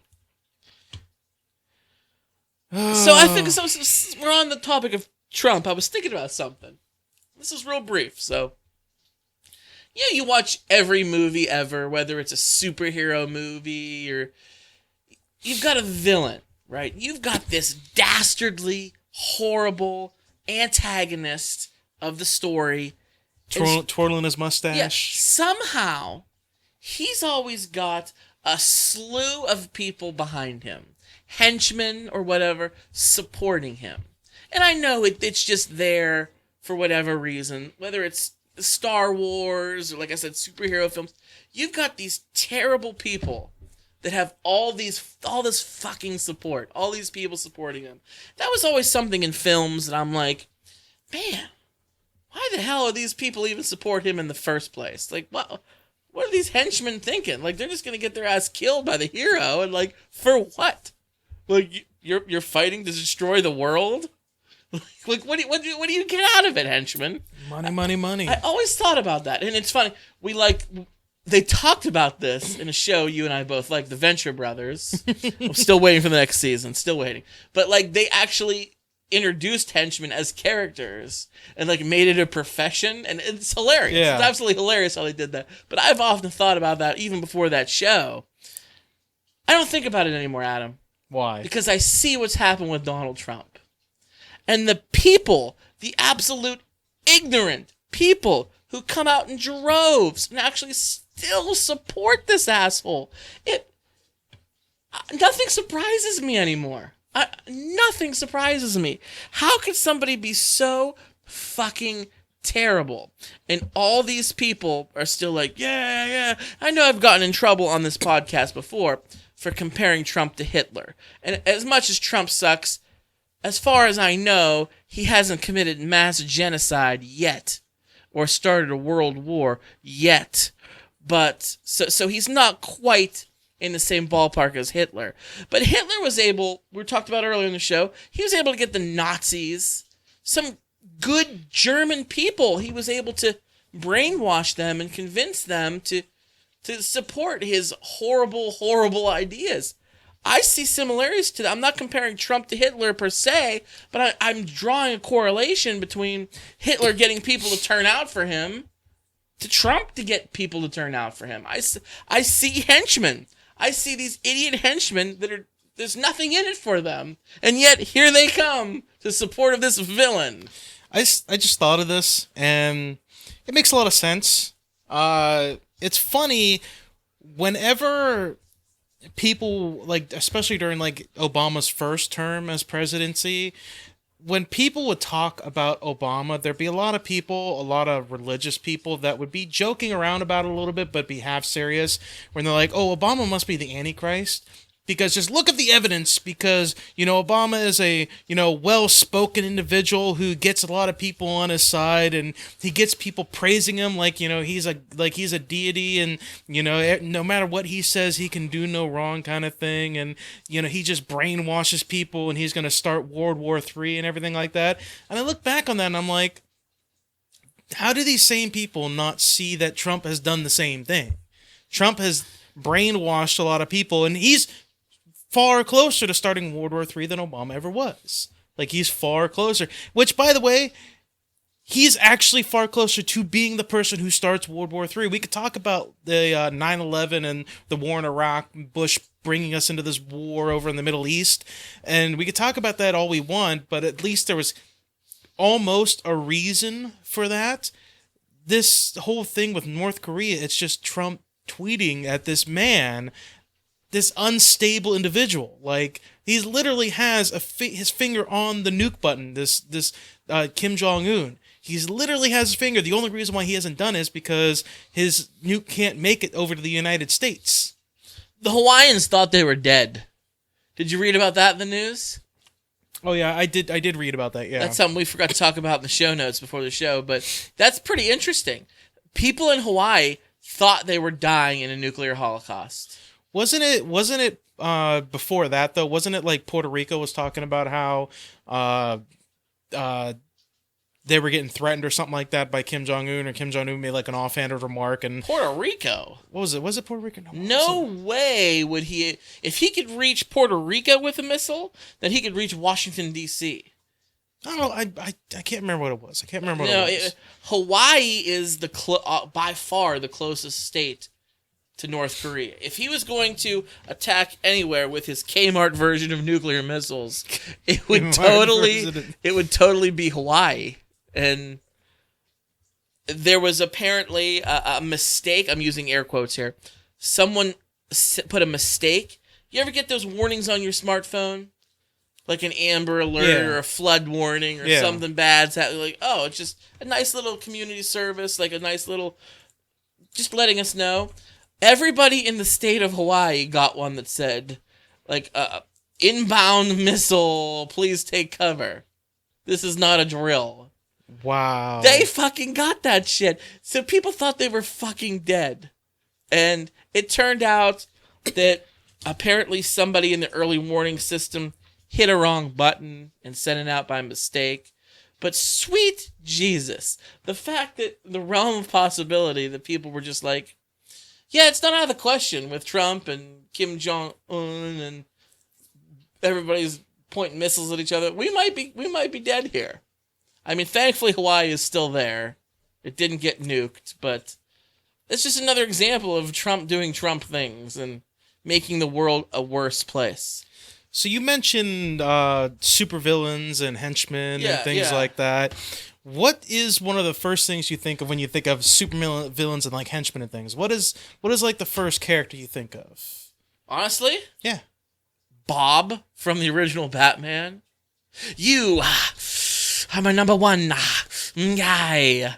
So I think so we're on the topic of Trump. I was thinking about something. This is real brief. So, you watch every movie ever, whether it's a superhero movie or you've got a villain, right? You've got this dastardly, horrible antagonist of the story. Twirling his mustache. Yeah, somehow, he's always got a slew of people behind him. Henchmen or whatever supporting him. And I know it's just there for whatever reason, whether it's Star Wars or, like I said, superhero films. You've got these terrible people that have all this fucking support, all these people supporting them. That was always something in films that I'm like, man, why the hell are these people even support him in the first place? Like, what are these henchmen thinking? Like, they're just gonna get their ass killed by the hero, and like, for what? Like, you're fighting to destroy the world? Like, what do you get out of it, henchman? Money. I always thought about that, and it's funny. They talked about this in a show you and I both like, The Venture Brothers. I'm still waiting for the next season. Still waiting. But like, they actually introduced henchmen as characters and like made it a profession, and it's hilarious. Yeah. It's absolutely hilarious how they did that. But I've often thought about that even before that show. I don't think about it anymore, Adam. Why? Because I see what's happened with Donald Trump. And the people, the absolute ignorant people who come out in droves and actually still support this asshole. Nothing surprises me anymore. Nothing surprises me. How could somebody be so fucking terrible? And all these people are still like, yeah. I know I've gotten in trouble on this podcast before for comparing Trump to Hitler. And as much as Trump sucks, as far as I know, he hasn't committed mass genocide yet or started a world war yet. But so he's not quite in the same ballpark as Hitler. But Hitler was able, we talked about earlier in the show, he was able to get the Nazis, some good German people, he was able to brainwash them and convince them to support his horrible, horrible ideas. I see similarities to that. I'm not comparing Trump to Hitler per se, but I'm drawing a correlation between Hitler getting people to turn out for him to Trump to get people to turn out for him. I see henchmen. I see these idiot henchmen there's nothing in it for them, and yet here they come to support of this villain. I just thought of this, and it makes a lot of sense. It's funny whenever people, like, especially during like Obama's first term as presidency, when people would talk about Obama, there'd be a lot of people, a lot of religious people that would be joking around about it a little bit, but be half serious when they're like, oh, Obama must be the Antichrist. Because just look at the evidence, because, Obama is a, well-spoken individual who gets a lot of people on his side, and he gets people praising him like, he's a deity, and, no matter what he says, he can do no wrong kind of thing. And, he just brainwashes people, and he's going to start World War III and everything like that. And I look back on that and I'm like, how do these same people not see that Trump has done the same thing? Trump has brainwashed a lot of people, and he's far closer to starting World War III than Obama ever was. Like, he's far closer. Which, by the way, he's actually far closer to being the person who starts World War III. We could talk about the 9/11 and the war in Iraq, Bush bringing us into this war over in the Middle East, and we could talk about that all we want, but at least there was almost a reason for that. This whole thing with North Korea, it's just Trump tweeting at this man, this unstable individual. Like, he literally has his finger on the nuke button, this Kim Jong-un. He's literally has his finger. The only reason why he hasn't done it is because his nuke can't make it over to the United States. The Hawaiians thought they were dead. Did you read about that in the news? Oh yeah, I did read about that, yeah. That's something we forgot to talk about in the show notes before the show, but that's pretty interesting. People in Hawaii thought they were dying in a nuclear holocaust. Wasn't it before that, though? Wasn't it like Puerto Rico was talking about how they were getting threatened or something like that by Kim Jong-un, or Kim Jong-un made like an offhanded remark? And Puerto Rico? What was it? Was it Puerto Rico? No way would he... If he could reach Puerto Rico with a missile, then he could reach Washington, D.C. I don't know. I can't remember what it was. I can't remember what it was. Hawaii is by far the closest state to North Korea. If he was going to attack anywhere with his Kmart version of nuclear missiles, it would totally be Hawaii. And there was apparently a mistake. I'm using air quotes here. Someone put a mistake. You ever get those warnings on your smartphone? Like an Amber Alert or a flood warning or something bad's happening. Like, oh, it's just a nice little community service, like a nice little, just letting us know. Everybody in the state of Hawaii got one that said, like, inbound missile, please take cover. This is not a drill. Wow. They fucking got that shit. So people thought they were fucking dead. And it turned out that apparently somebody in the early warning system hit a wrong button and sent it out by mistake. But sweet Jesus, the fact that the realm of possibility that people were just like, yeah, it's not out of the question with Trump and Kim Jong-un and everybody's pointing missiles at each other. We might be dead here. I mean, thankfully Hawaii is still there. It didn't get nuked, but it's just another example of Trump doing Trump things and making the world a worse place. So you mentioned supervillains and henchmen and things like that. What is one of the first things you think of when you think of supervillains and like henchmen and things? What is like the first character you think of? Honestly? Yeah. Bob from the original Batman. You are my number one guy.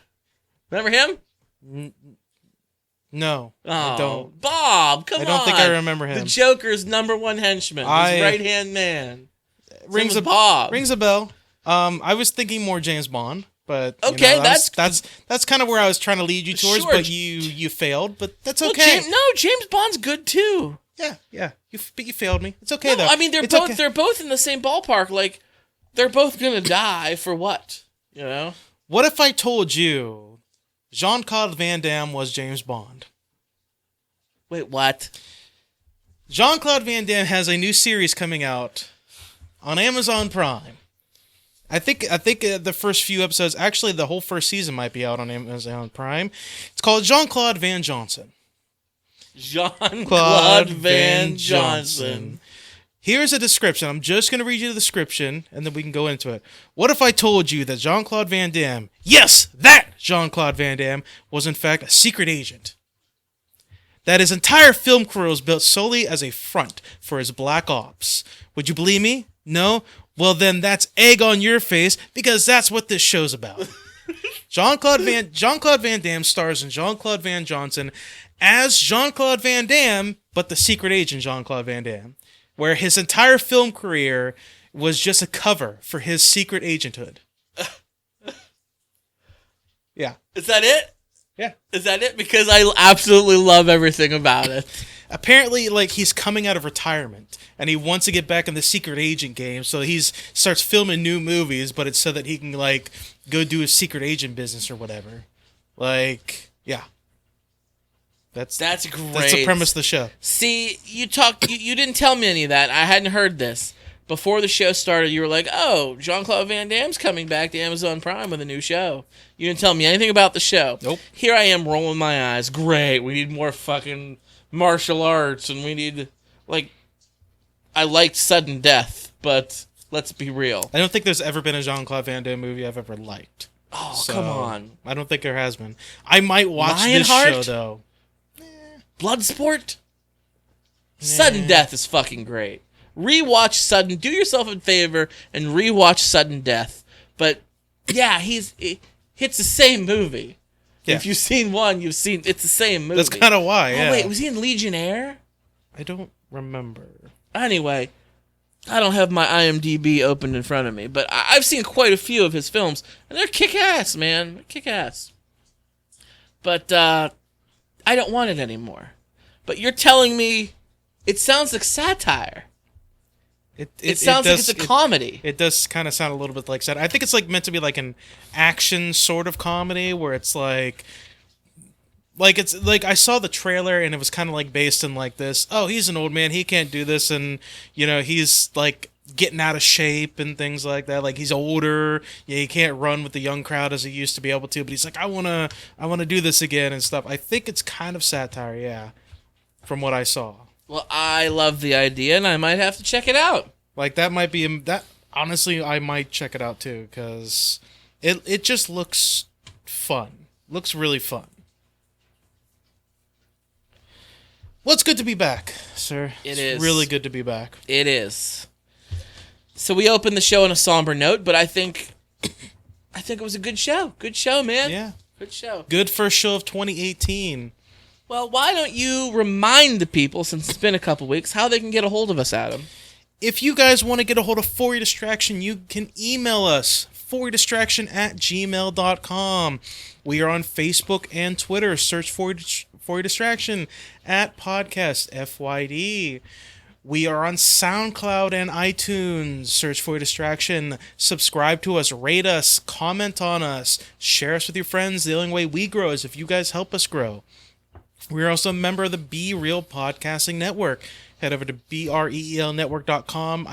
Remember him? No, oh, I don't. Bob, come on. I don't think I remember him. The Joker's number one henchman. His right-hand man. Rings a bell. I was thinking more James Bond, but okay, that's kind of where I was trying to lead you towards, but you failed, but that's okay. James Bond's good too. Yeah. But you failed me. It's okay though. I mean, they're both in the same ballpark. Like, they're both gonna die for what? You know? What if I told you Jean-Claude Van Damme was James Bond? Wait, what? Jean-Claude Van Damme has a new series coming out on Amazon Prime. I think the first few episodes, actually the whole first season might be out on Amazon Prime. It's called Jean-Claude Van Johnson. Jean-Claude Van Johnson. Here's a description. I'm just going to read you the description, and then we can go into it. What if I told you that Jean-Claude Van Damme, yes, that Jean-Claude Van Damme, was in fact a secret agent? That his entire film career was built solely as a front for his black ops. Would you believe me? No? Well, then that's egg on your face, because that's what this show's about. Jean-Claude Van Damme stars in Jean-Claude Van Johnson as Jean-Claude Van Damme, but the secret agent Jean-Claude Van Damme, where his entire film career was just a cover for his secret agenthood. Yeah. Is that it? Yeah. Is that it? Because I absolutely love everything about it. Apparently, like, he's coming out of retirement and he wants to get back in the secret agent game, so he starts filming new movies, but it's so that he can, like, go do his secret agent business or whatever. Like, yeah. That's great. That's the premise of the show. See, you didn't tell me any of that. I hadn't heard this. Before the show started, you were like, oh, Jean-Claude Van Damme's coming back to Amazon Prime with a new show. You didn't tell me anything about the show. Nope. Here I am rolling my eyes. Great. We need more fucking martial arts, and we need, like, I liked Sudden Death, but let's be real. I don't think there's ever been a Jean-Claude Van Damme movie I've ever liked. Oh, come on. I don't think there has been. I might watch Lionheart? this show, though. Bloodsport? Sudden Death is fucking great. Rewatch Sudden. Do yourself a favor and rewatch Sudden Death. But yeah, it's the same movie. Yeah. If you've seen one, it's the same movie. That's kind of why. Yeah. Oh wait, was he in Legionnaire? I don't remember. Anyway, I don't have my IMDb open in front of me, but I've seen quite a few of his films, and they're kick-ass, man. They're kick-ass. But I don't want it anymore. But you're telling me it sounds like satire. It sounds like it's a comedy. It does kind of sound a little bit like satire. I think it's like meant to be like an action sort of comedy where it's like it's like I saw the trailer and it was kind of like based in like this. Oh, he's an old man. He can't do this, and you know he's like getting out of shape and things like that. Like he's older. Yeah, he can't run with the young crowd as he used to be able to. But he's like, I wanna do this again and stuff. I think it's kind of satire. Yeah, from what I saw. Well, I love the idea, and I might have to check it out. Like, that might be... that. Honestly, I might check it out, too, because it just looks fun. Looks really fun. Well, it's good to be back, sir. It's really good to be back. It is. So we opened the show on a somber note, but I think it was a good show. Good show, man. Yeah. Good show. Good first show of 2018. Well, why don't you remind the people, since it's been a couple weeks, how they can get a hold of us, Adam? If you guys want to get a hold of For Your Distraction, you can email us, foryourdistraction@gmail.com. We are on Facebook and Twitter. Search For Your Distraction at Podcast FYD. We are on SoundCloud and iTunes. Search For Your Distraction. Subscribe to us, rate us, comment on us, share us with your friends. The only way we grow is if you guys help us grow. We're also a member of the Be Real Podcasting Network. Head over to BREELnetwork.com.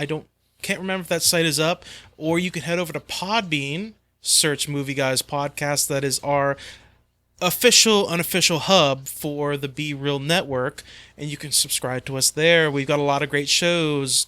Can't remember if that site is up, or you can head over to Podbean, search Movie Guys Podcast. That is our unofficial hub for the Be Real Network, and you can subscribe to us there. We've got a lot of great shows.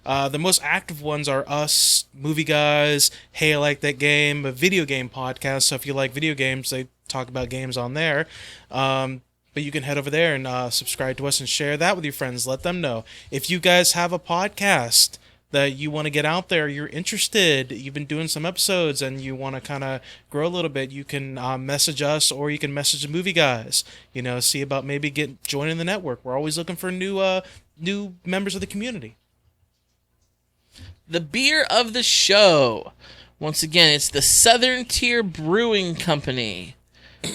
The most active ones are us, Movie Guys, Hey, I Like That Game, a video game podcast. So if you like video games, they talk about games on there. But you can head over there and subscribe to us and share that with your friends. Let them know. If you guys have a podcast that you want to get out there, you're interested, you've been doing some episodes and you want to kind of grow a little bit, you can message us, or you can message the Movie Guys. You know, see about maybe joining the network. We're always looking for new members of the community. The beer of the show. Once again, it's the Southern Tier Brewing Company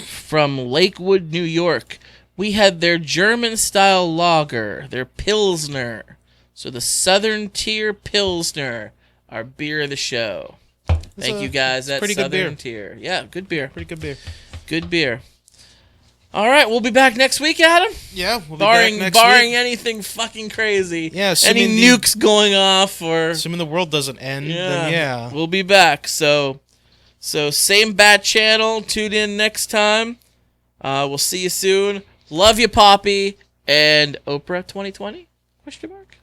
from Lakewood, New York. We had their German-style lager, their Pilsner. So the Southern Tier Pilsner, our beer of the show. Thank you guys at Southern Tier. Yeah, good beer. Pretty good beer. Good beer. All right, we'll be back next week, Adam. Yeah, we'll be back next week. Barring anything fucking crazy. Yeah, any nukes going off, or assuming the world doesn't end, then yeah. We'll be back. So same bat channel. Tune in next time. We'll see you soon. Love you, Poppy. And Oprah 2020? Question mark?